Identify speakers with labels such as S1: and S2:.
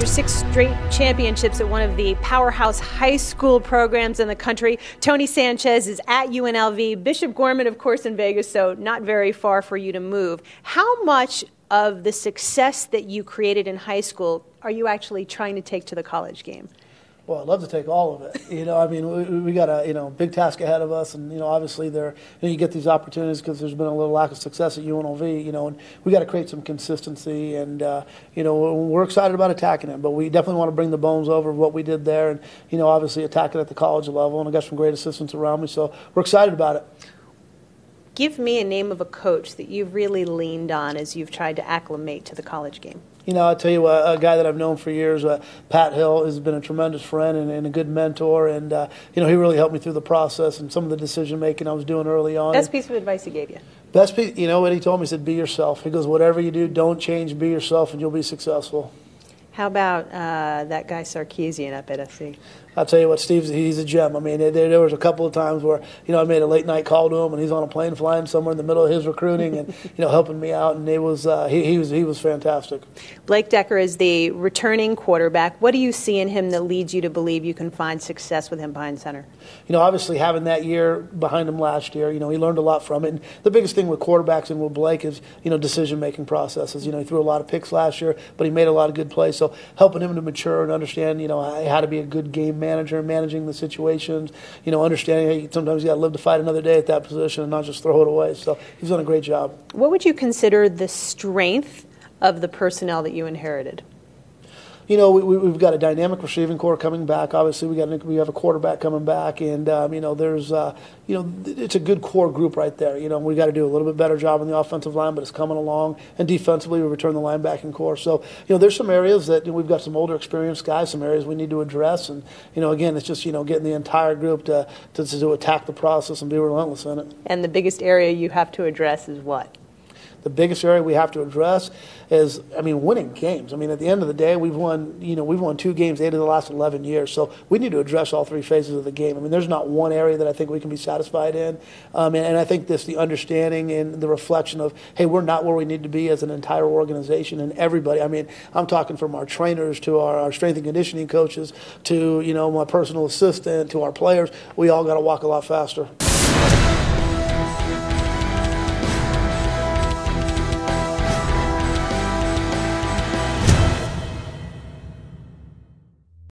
S1: After 6 straight championships at one of the powerhouse high school programs in the country, Tony Sanchez is at UNLV. Bishop Gorman, of course, in Vegas, so not very far for you to move. How much of the success that you created in high school are you actually trying to take to the college game?
S2: Well, I'd love to take all of it. I mean, we got a big task ahead of us, and obviously you get these opportunities because there's been a little lack of success at UNLV. And we got to create some consistency, and we're excited about attacking it. But we definitely want to bring the bones over of what we did there, and obviously attack it at the college level. And I got some great assistants around me, so we're excited about it.
S1: Give me a name of a coach that you've really leaned on as you've tried to acclimate to the college game.
S2: I'll tell you a guy that I've known for years, Pat Hill, has been a tremendous friend and a good mentor, and he really helped me through the process and some of the decision making I was doing early on.
S1: Best piece of advice he gave you?
S2: Best piece, what he told me, he said, be yourself. He goes, whatever you do, don't change, be yourself, and you'll be successful.
S1: How about that guy Sarkeesian up at SC?
S2: I'll tell you what, he's a gem. I mean, there was a couple of times where, I made a late night call to him, and he's on a plane flying somewhere in the middle of his recruiting, and helping me out, and he was fantastic.
S1: Blake Decker is the returning quarterback. What do you see in him that leads you to believe you can find success with him behind center?
S2: Obviously having that year behind him last year, he learned a lot from it. And the biggest thing with quarterbacks and with Blake is, decision making processes. He threw a lot of picks last year, but he made a lot of good plays. So helping him to mature and understand, how to be a good game manager, managing the situations, understanding hey, sometimes you got to live to fight another day at that position and not just throw it away. So he's done a great job. What
S1: would you consider the strength of the personnel that you inherited?
S2: We've got a dynamic receiving core coming back. Obviously, we have a quarterback coming back, and there's it's a good core group right there. We got to do a little bit better job on the offensive line, but it's coming along. And defensively, we return the linebacking core. So there's some areas that we've got some older, experienced guys. Some areas we need to address, and again, it's just getting the entire group to attack the process and be relentless in it.
S1: And the biggest area you have to address is what?
S2: The biggest area we have to address is, winning games. At the end of the day, we've won 2 games 8 of the last 11 years. So we need to address all 3 phases of the game. There's not one area that I think we can be satisfied in. And I think this, the understanding and the reflection of, hey, we're not where we need to be as an entire organization and everybody. I'm talking from our trainers to our strength and conditioning coaches to, my personal assistant to our players. We all got to walk a lot faster.